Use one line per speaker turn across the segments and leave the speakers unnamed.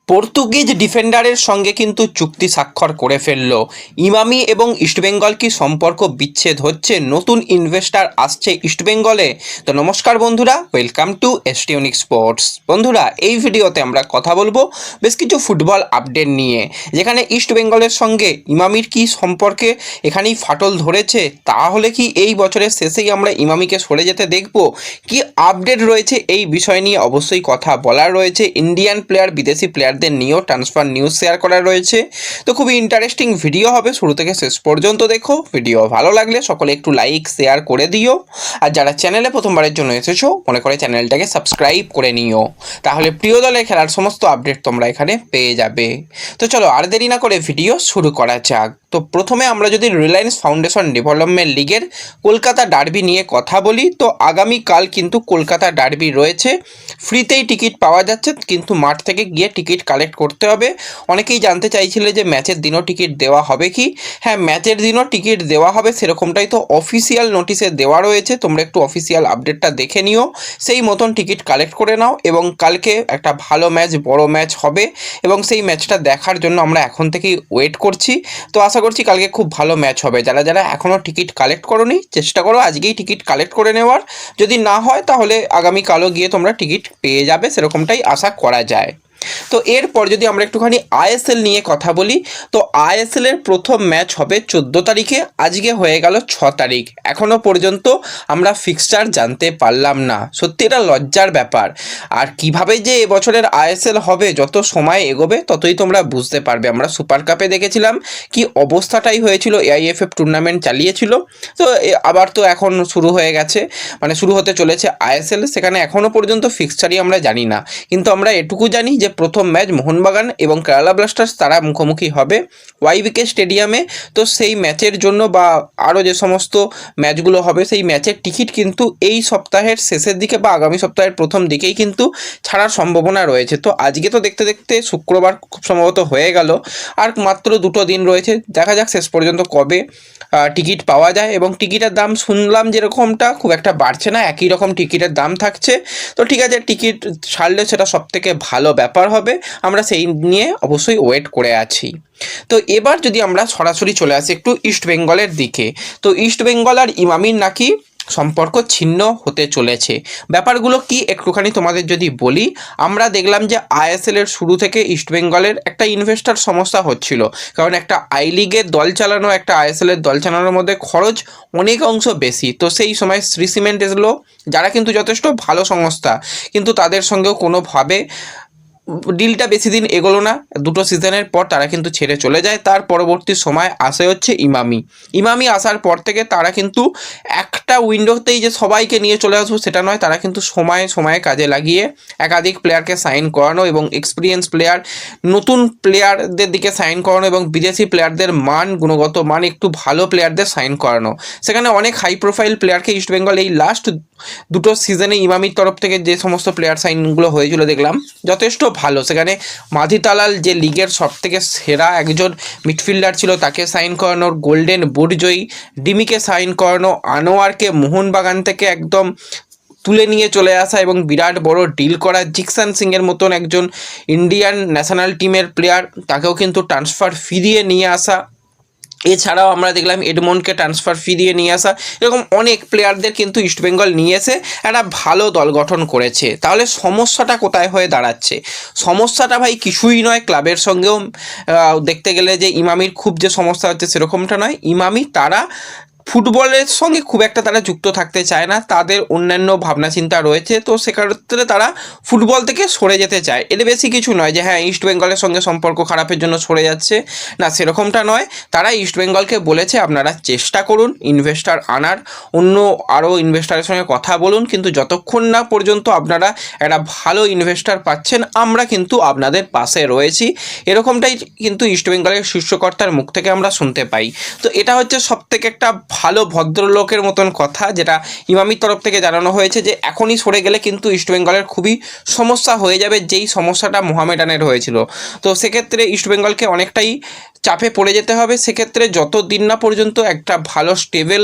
Portuguese ডিফেন্ডারের সঙ্গে কিন্তু চুক্তি স্বাক্ষর করে ফেলল ইমামি এবং ইস্টবেঙ্গল। কি সম্পর্ক বিচ্ছেদ হচ্ছে? নতুন ইনভেস্টার আসছে ইস্টবেঙ্গলে। তো নমস্কার বন্ধুরা, ওয়েলকাম টু এসটিউনিক স্পোর্টস। বন্ধুরা, এই ভিডিওতে আমরা কথা বলবো বেশ কিছু ফুটবল আপডেট নিয়ে, যেখানে ইস্টবেঙ্গলের সঙ্গে ইমামির কি সম্পর্কে এখানেই ফাটল ধরেছে। তাহলে কি এই বছরের শেষেই আমরা ইমামিকে সরে যেতে দেখব? কি আপডেট রয়েছে এই বিষয় নিয়ে অবশ্যই কথা বলার রয়েছে। ইন্ডিয়ান প্লেয়ার, বিদেশি প্লেয়ারদের নিয়েও ট্রান্সফার নিউজ শেয়ার করা রয়েছে। তো খুবই ইন্টারেস্টিং ভিডিও হবে, শুরু থেকে শেষ পর্যন্ত দেখো। ভিডিও ভালো লাগলে সকলে একটু লাইক শেয়ার করে দিও, আর যারা চ্যানেলে প্রথমবারের জন্য এসেছো মনে করে চ্যানেলটাকে সাবস্ক্রাইব করে নিও, তাহলে প্রিয় দলের খেলার সমস্ত আপডেট তোমরা এখানে পেয়ে যাবে। তো চলো আর দেরি না করে ভিডিও শুরু করা যাক। তো প্রথমে আমরা যদি রিলায়েন্স ফাউন্ডেশন ডেভেলপমেন্ট লিগের কলকাতা ডার্বি নিয়ে কথা বলি, তো আগামীকাল কিন্তু কলকাতা ডার্বি রয়েছে। ফ্রিতেই টিকিট পাওয়া যাচ্ছে, কিন্তু মাঠ থেকে গিয়ে টিকিট কালেক্ট করতে হবে। অনেকেই জানতে চাইছিলে যে ম্যাচের দিনও টিকিট দেওয়া হবে কি। হ্যাঁ, ম্যাচের দিনও টিকিট দেওয়া হবে, সেরকমটাই তো অফিসিয়াল নোটিশে দেওয়া রয়েছে। তোমরা একটু অফিসিয়াল আপডেটটা দেখে নিও, সেই মতন টিকিট কালেক্ট করে নাও। এবং কালকে একটা ভালো ম্যাচ, বড় ম্যাচ হবে, এবং সেই ম্যাচটা দেখার জন্য আমরা এখন থেকেই ওয়েট করছি। তো আশা করছি কালকে খুব ভালো ম্যাচ হবে। যারা যারা এখনও টিকিট কালেক্ট করোনি, চেষ্টা করো আজকেই টিকিট কালেক্ট করে নেওয়ার। যদি না হয় তাহলে আগামীকালও গিয়ে তোমরা টিকিট পেয়ে যাবে, সেরকমটাই আশা করা যায়। তো এরপর যদি আমরা একটুখানি আইএসএল নিয়ে কথা বলি, তো আইএসএলের প্রথম ম্যাচ হবে 14 তারিখে। আজকে হয়ে গেল 6 তারিখ, এখনও পর্যন্ত আমরা ফিক্সচার জানতে পারলাম না। সত্যি এটা লজ্জার ব্যাপার। আর কিভাবে যে এবছরের আইএসএল হবে, যত সময় এগোবে ততই তোমরা বুঝতে পারবে। আমরা সুপার কাপে দেখেছিলাম কি অবস্থাটাই হয়েছিল, এআইএফএফ টুর্নামেন্ট চালিয়েছিল। তো আবার তো এখন শুরু হয়ে গেছে, মানে শুরু হতে চলেছে আইএসএল। সেখানে এখনও পর্যন্ত ফিক্সচারই আমরা জানি না, কিন্তু আমরা এটুকু জানি যে প্রথম ম্যাচ মোহনবাগান এবং কেরালা ব্লাস্টার্স তারা মুখোমুখি হবে ওয়াইবিকে স্টেডিয়ামে। তো সেই ম্যাচের জন্য বা আরও যে সমস্ত ম্যাচগুলো হবে, সেই ম্যাচের টিকিট কিন্তু এই সপ্তাহের শেষের দিকে বা আগামী সপ্তাহের প্রথম দিকেই কিন্তু ছাড়ার সম্ভাবনা রয়েছে। তো আজকে তো দেখতে দেখতে শুক্রবার খুব সম্ভবত হয়ে গেল, আর মাত্র 2 দিন রয়েছে। দেখা যাক শেষ পর্যন্ত কবে টিকিট পাওয়া যায়। এবং টিকিটের দাম শুনলাম যেরকমটা খুব একটা বাড়ছে না, একই রকম টিকিটের দাম থাকছে। তো ঠিক আছে, টিকিট ছাড়লে সেটা সবথেকে ভালো ব্যাপার হবে। আমরা সেই নিয়ে অবশ্যই ওয়েট করে আছি। তো এবার যদি আমরা সরাসরি চলে আসি একটু ইস্টবেঙ্গলের দিকে, তো ইস্টবেঙ্গল আর ইমামির নাকি সম্পর্ক ছিন্ন হতে চলেছে। ব্যাপারগুলো কি একটুখানি তোমাদের যদি বলি, আমরা দেখলাম যে আইএসএলের শুরু থেকে ইস্টবেঙ্গলের একটা ইনভেস্টার সমস্যা হচ্ছিল, কারণ একটা আই লিগের দল চালানো, একটা আইএসএলের দল চালানোর মধ্যে খরচ অনেক অংশ বেশি। তো সেই সময় শ্রী সিমেন্ট এসলো, যারা কিন্তু যথেষ্ট ভালো সংস্থা, কিন্তু তাদের সঙ্গেও কোনোভাবে ডিলটা বেশি দিন এগোলো না। 2 সিজনের পর তারা কিন্তু ছেড়ে চলে যায়। তার পরবর্তী সময় আসে হচ্ছে ইমামি আসার পর থেকে তারা কিন্তু একটা উইন্ডোতেই যে সবাইকে নিয়ে চলে আসবো সেটা নয়, তারা কিন্তু সময়ে সময়ে কাজে লাগিয়ে একাধিক প্লেয়ারকে সাইন করানো এবং এক্সপিরিয়েন্স প্লেয়ার, নতুন প্লেয়ারদের দিকে সাইন করানো, এবং বিদেশি প্লেয়ারদের গুণগত মান একটু ভালো প্লেয়ারদের সাইন করানো। সেখানে অনেক হাই প্রোফাইল প্লেয়ারকে ইস্টবেঙ্গল এই লাস্ট 2 সিজনে ইমামির তরফ থেকে যে সমস্ত প্লেয়ার সাইনগুলো হয়েছিল দেখলাম যথেষ্ট ভালো। সেখানে মাধি তালাল যে লিগের সবথেকে সেরা একজন মিডফিল্ডার ছিল, তাকে সাইন করানোর, গোল্ডেন বুট জয়ী ডিমিকে সাইন করানো, আনোয়ারকে মোহনবাগান থেকে একদম তুলে নিয়ে চলে আসা এবং বিরাট বড় ডিল করা, জিকসান সিংয়ের মতন একজন ইন্ডিয়ান ন্যাশনাল টিমের প্লেয়ার, তাকেও কিন্তু ট্রান্সফার ফি দিয়ে নিয়ে আসা। এছাড়াও আমরা দেখলাম এডমন্ডকে ট্রান্সফার ফি দিয়ে নিয়ে আসা। এরকম অনেক প্লেয়ারদের কিন্তু ইস্টবেঙ্গল নিয়ে এসে একটা ভালো দল গঠন করেছে। তাহলে সমস্যাটা কোথায় হয়ে দাঁড়াচ্ছে? সমস্যাটা ভাই কিছুই নয়, ক্লাবের সঙ্গেও দেখতে গেলে যে ইমামির খুব যে সমস্যা হচ্ছে সেরকমটা নয়। ইমামি তারা ফুটবলের সঙ্গে খুব একটা তারা যুক্ত থাকতে চায় না, তাদের অন্যান্য ভাবনা চিন্তা রয়েছে। তো সেক্ষেত্রে তারা ফুটবল থেকে সরে যেতে চায়। এর বেশি কিছু নয় যে হ্যাঁ ইস্টবেঙ্গলের সঙ্গে সম্পর্ক খারাপের জন্য সরে যাচ্ছে, না সেরকমটা নয়। তারা ইস্টবেঙ্গলকে বলেছে আপনারা চেষ্টা করুন ইনভেস্টার আনার, অন্য আরও ইনভেস্টারের সঙ্গে কথা বলুন, কিন্তু যতক্ষণ না পর্যন্ত আপনারা একটা ভালো ইনভেস্টার পাচ্ছেন আমরা কিন্তু আপনাদের পাশে রয়েছি। এরকমটাই কিন্তু ইস্টবেঙ্গলের শীর্ষকর্তার মুখ থেকে আমরা শুনতে পাই। তো এটা হচ্ছে সবথেকে একটা ভালো ভদ্রলোকের মতন কথা, যেটা ইমামির তরফ থেকে জানানো হয়েছে যে এখনই সরে গেলে কিন্তু ইস্টবেঙ্গলের খুবই সমস্যা হয়ে যাবে, যেই সমস্যাটা মোহামেডানের হয়েছিল। তো সেক্ষেত্রে ইস্টবেঙ্গলকে অনেকটাই চাপে পড়ে যেতে হবে। সেক্ষেত্রে যত দিন না পর্যন্ত একটা ভালো স্টেবল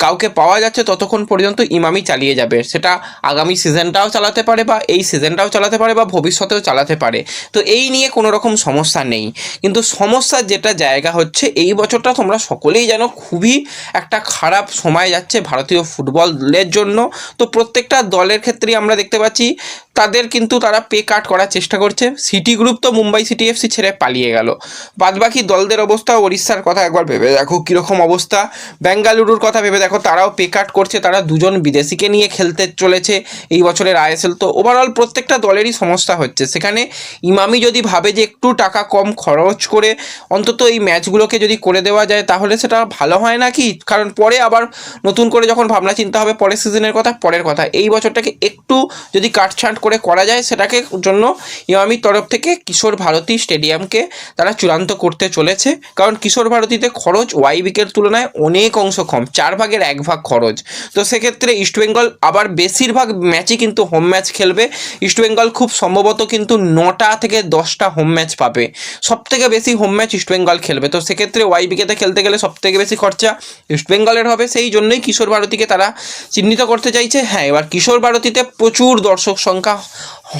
কাউকে পাওয়া যাচ্ছে ততক্ষণ পর্যন্ত ইমামি চালিয়ে যাবে। সেটা আগামী সিজনটাও চালাতে পারে বা এই সিজনটাও চালাতে পারে বা ভবিষ্যতেও চালাতে পারে। তো এই নিয়ে কোনো রকম সমস্যা নেই। কিন্তু সমস্যার যেটা জায়গা হচ্ছে, এই বছরটা তোমরা সকলেই জানো খুবই একটা খারাপ সময় যাচ্ছে ভারতীয় ফুটবলের জন্য। তো প্রত্যেকটা দলের ক্ষেত্রেই আমরা দেখতে পাচ্ছি তারা পে কাট করার চেষ্টা করছে। সিটি গ্রুপ তো মুম্বাই সিটি এফসি ছেড়ে পালিয়ে গেল। বাদবাকি দলদের অবস্থা, ওড়িশার কথা একবার ভেবে দেখো কীরকম অবস্থা, বেঙ্গালুরুর কথা ভেবে দেখো, তারাও পে কাট করছে, তারা দুজন বিদেশিকে নিয়ে খেলতে চলেছে এই বছরের আইএসএল। তো ওভারঅল প্রত্যেকটা দলেরই সমস্যা হচ্ছে। সেখানে ইমামি যদি ভাবে যে একটু টাকা কম খরচ করে অন্তত এই ম্যাচগুলোকে যদি করে দেওয়া যায় তাহলে সেটা ভালো হয় না কি? কারণ পরে আবার নতুন করে যখন ভাবনা চিন্তা হবে পরের সিজনের কথা, এই বছরটাকে একটু যদি কাটছাঁট করে করা যায় সেটাকে জন্য ইমামির তরফ থেকে কিশোর ভারতী স্টেডিয়ামকে তারা চূড়ান্ত করতে চলেছে। কারণ কিশোর ভারতীতে খরচ ওয়াইবিকের তুলনায় অনেক অংশ কম, 1/4 খরচ। তো সেক্ষেত্রে ইস্টবেঙ্গল আবার বেশিরভাগ ম্যাচই কিন্তু হোম ম্যাচ খেলবে। ইস্টবেঙ্গল খুব সম্ভবত কিন্তু 9টা থেকে 10টা হোম ম্যাচ পাবে, সবথেকে বেশি হোম ম্যাচ ইস্টবেঙ্গল খেলবে। তো সেক্ষেত্রে ওয়াইবিকেতে খেলতে গেলে সবথেকে বেশি খরচা ইস্টবেঙ্গলের হবে। সেই জন্যই কিশোর ভারতীকে তারা চিহ্নিত করতে চাইছে। হ্যাঁ, এবার কিশোর ভারতীতে প্রচুর দর্শক সংখ্যা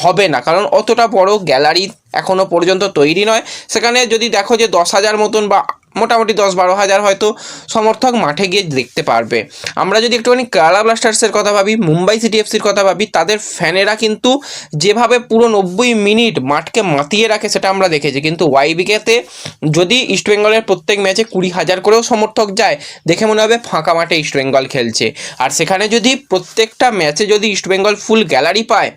হবে না, কারণ অতটা বড় গ্যালারি এখনও পর্যন্ত তৈরি নয়। সেখানে যদি দেখো যে 10,000 মতন বা মোটামুটি 10-12 হাজার হয়তো সমর্থক মাঠে গিয়ে দেখতে পারবে। আমরা যদি একটুখানি কেরালা ব্লাস্টার্সের কথা ভাবি, মুম্বাই সিটি এফসির কথা ভাবি, তাদের ফ্যানেরা কিন্তু যেভাবে পুরো 90 মিনিট মাঠকে মাতিয়ে রাখে সেটা আমরা দেখেছি। কিন্তু ওয়াইবিকেতে যদি ইস্টবেঙ্গলের প্রত্যেক ম্যাচে 20,000 করেও সমর্থক যায়, দেখে মনে হবে ফাঁকা মাঠে ইস্টবেঙ্গল খেলছে। আর সেখানে যদি প্রত্যেকটা ম্যাচে যদি ইস্টবেঙ্গল ফুল গ্যালারি পায়,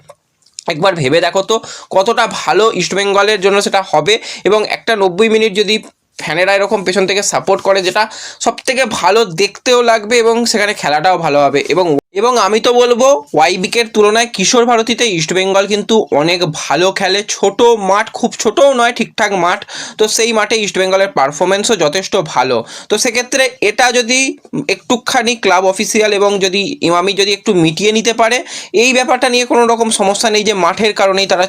একবার ভেবে দেখো তো কতটা ভালো ইস্টবেঙ্গলের জন্য সেটা হবে। এবং একটা 90 মিনিট যদি ফ্যানেরা এরকম পেছন থেকে সাপোর্ট করে, যেটা সবথেকে ভালো দেখতেও লাগবে এবং সেখানে খেলাটাও ভালো হবে। এবং আমি তো বলবো ওয়াইবিকের তুলনায় কিশোর ভারতীতে ইস্টবেঙ্গল কিন্তু অনেক ভালো খেলে। ছোট মাঠ, খুব ছোটও নয়, ঠিকঠাক মাঠ। তো সেই মাঠে ইস্টবেঙ্গলের পারফরমেন্সও যথেষ্ট ভালো। তো সেক্ষেত্রে এটা যদি একটুখানি ক্লাব অফিসিয়াল এবং যদি ইমামি যদি একটু মিটিয়ে নিতে পারে, এই ব্যাপারটা নিয়ে কোনো রকম সমস্যা নেই যে মাঠের কারণেই তারা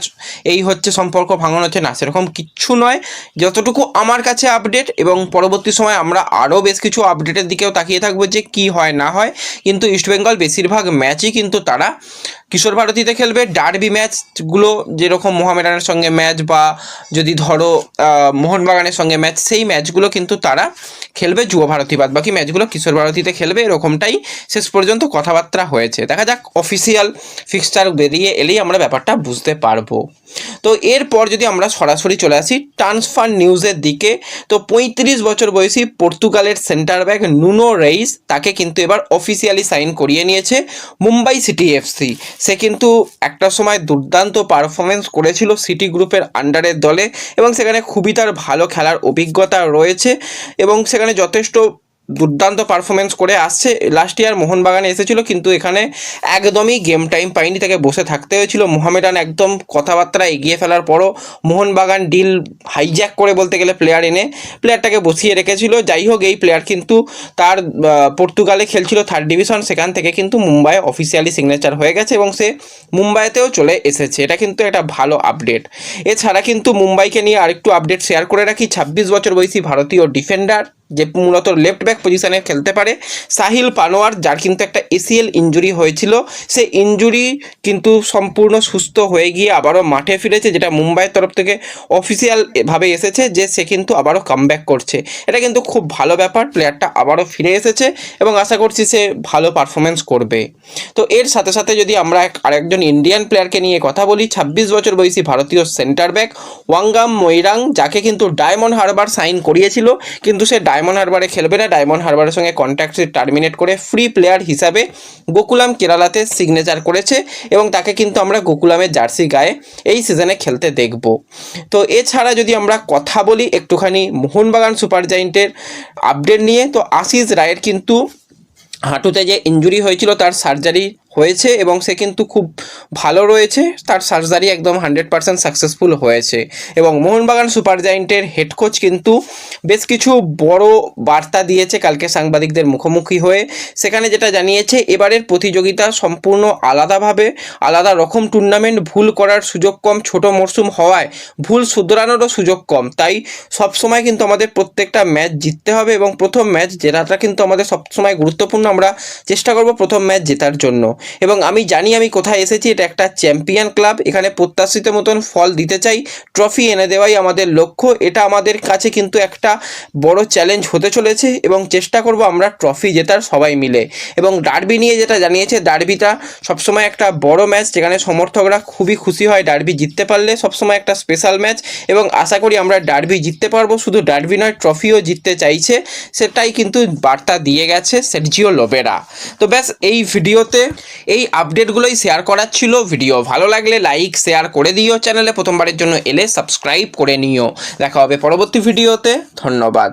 এই হচ্ছে সম্পর্ক ভাঙন হচ্ছে, না, সেরকম কিচ্ছু নয়। যতটুকু আমার কাছে আপডেট, এবং পরবর্তী সময় আমরা আরও বেশ কিছু আপডেটের দিকেও তাকিয়ে থাকবো যে কি হয় না হয়, কিন্তু ইস্টবেঙ্গল বেশিরভাগ ম্যাচই কিন্তু তারা কিশোর ভারতীতে খেলবে। ডার্বি ম্যাচগুলো যেরকম মোহামেডানের সঙ্গে ম্যাচ বা যদি ধরো মোহনবাগানের সঙ্গে ম্যাচ, সেই ম্যাচগুলো কিন্তু তারা খেলবে যুব ভারতী, বাদ বাকি ম্যাচগুলো কিশোর ভারতীতে খেলবে। এরকমটাই শেষ পর্যন্ত কথাবার্তা হয়েছে। দেখা যাক অফিসিয়াল ফিক্সচার বেরিয়ে এলেই আমরা ব্যাপারটা বুঝতে পারবো। তো এরপর যদি আমরা সরাসরি চলে আসি ট্রান্সফার নিউজের দিকে, তো 35 বছর বয়সী পর্তুগালের সেন্টার ব্যাক নুনো রেইস, তাকে কিন্তু এবার অফিসিয়ালি সাইন করিয়ে নিয়েছে মুম্বাই সিটি এফসি। সে কিন্তু একটা সময় দুর্দান্ত পারফরমেন্স করেছিল সিটি গ্রুপের আন্ডারের দলে, এবং সেখানে খুবই তার ভালো খেলার অভিজ্ঞতা রয়েছে এবং সেখানে যথেষ্ট দুর্দান্ত পারফরমেন্স করে আসছে। লাস্ট ইয়ার মোহনবাগানে এসেছিল, কিন্তু এখানে একদমই গেম টাইম পায়নি, তাকে বসে থাকতে হয়েছিল। মোহামেডান একদম কথাবার্তা এগিয়ে ফেলার পরও মোহনবাগান ডিল হাইজ্যাক করে বলতে গেলে প্লেয়ারটাকে বসিয়ে রেখেছিল। যাই হোক, এই প্লেয়ার কিন্তু তার পর্তুগালে খেলছিল 3rd ডিভিশন, সেখান থেকে কিন্তু মুম্বাইয়ে অফিসিয়ালি সিগনেচার হয়ে গেছে এবং সে মুম্বাইতেও চলে এসেছে। এটা কিন্তু একটা ভালো আপডেট। এছাড়া কিন্তু মুম্বাইকে নিয়ে আরেকটু আপডেট শেয়ার করে রাখি। 26 বছর বয়সী ভারতীয় ডিফেন্ডার, যে মূলত লেফট ব্যাক পজিশনে খেলতে পারে, সাহিল পানোয়ার, যার কিন্তু একটা এসিএল ইনজুরি হয়েছিল, সে ইনজুরি কিন্তু সম্পূর্ণ সুস্থ হয়ে গিয়ে আবারও মাঠে ফিরেছে, যেটা মুম্বাইয়ের তরফ থেকে অফিসিয়ালভাবে এসেছে যে সে কিন্তু আবারও কামব্যাক করছে। এটা কিন্তু খুব ভালো ব্যাপার, প্লেয়ারটা আবারও ফিরে এসেছে এবং আশা করছি সে ভালো পারফরমেন্স করবে। তো এর সাথে সাথে যদি আমরা আরেকজন ইন্ডিয়ান প্লেয়ারকে নিয়ে কথা বলি, 26 বছর বয়সী ভারতীয় সেন্টার ব্যাক ওয়াঙ্গাম মৈরাং, যাকে কিন্তু ডায়মন্ড হারবার সাইন করিয়েছিল, কিন্তু সে ডায়মন্ড হারবারে খেলবে না। ডায়মন্ড হারবারের সঙ্গে কন্ট্রাক্ট টার্মিনেট করে ফ্রি প্লেয়ার হিসাবে গোকুলাম কেরালাতে সিগনেচার করেছে এবং তাকে কিন্তু আমরা গোকুলামের জার্সি গায়ে এই সিজনে খেলতে দেখব। তো এছাড়া যদি আমরা কথা বলি একটুখানি মোহনবাগান সুপার জায়েন্টের আপডেট নিয়ে, তো আশিস রায়ের কিন্তু হাঁটুতে যে ইনজুরি হয়েছিল তার সার্জারি হয়েছে এবং সে কিন্তু খুব ভালো রয়েছে, তার সার্জারি একদম 100% সাকসেসফুল হয়েছে। এবং মোহনবাগান সুপার জায়েন্টের হেড কোচ কিন্তু বেশ কিছু বড় বার্তা দিয়েছে কালকে সাংবাদিকদের মুখোমুখি হয়ে। সেখানে যেটা জানিয়েছে, এবারের প্রতিযোগিতা সম্পূর্ণ আলাদাভাবে, আলাদা রকম টুর্নামেন্ট, ভুল করার সুযোগ কম, ছোট মরশুম হওয়ায় ভুল শুধরানোরও সুযোগ কম, তাই সবসময় কিন্তু আমাদের প্রত্যেকটা ম্যাচ জিততে হবে এবং প্রথম ম্যাচ জেতাটা কিন্তু আমাদের সবসময় গুরুত্বপূর্ণ। আমরা চেষ্টা করব প্রথম ম্যাচ জেতার জন্য। এবং আমি জানি আমি কোথায় এসেছি, এটা একটা চ্যাম্পিয়ন ক্লাব, এখানে প্রত্যাশিত মতন ফল দিতে চাই, ট্রফি এনে দেওয়াই আমাদের লক্ষ্য। এটা আমাদের কাছে কিন্তু একটা বড় চ্যালেঞ্জ হতে চলেছে এবং চেষ্টা করব আমরা ট্রফি জেতার সবাই মিলে। এবং ডার্বি নিয়ে যেটা জানিয়েছে, ডার্বিটা সবসময় একটা বড় ম্যাচ, যেখানে সমর্থকরা খুবই খুশি হয় ডার্বি জিততে পারলে, সবসময় একটা স্পেশাল ম্যাচ এবং আশা করি আমরা ডার্বি জিততে পারবো। শুধু ডার্বি নয়, ট্রফিও জিততে চাইছে, সেটাই কিন্তু বার্তা দিয়ে গেছে সের্জিও লোবেরা। তো ব্যাস, এই ভিডিওতে এই আপডেটগুলোই শেয়ার করার ছিল। ভিডিও ভালো লাগলে লাইক শেয়ার করে দিও, চ্যানেলে প্রথমবারের জন্য এলে সাবস্ক্রাইব করে নিও। দেখা হবে পরবর্তী ভিডিওতে, ধন্যবাদ।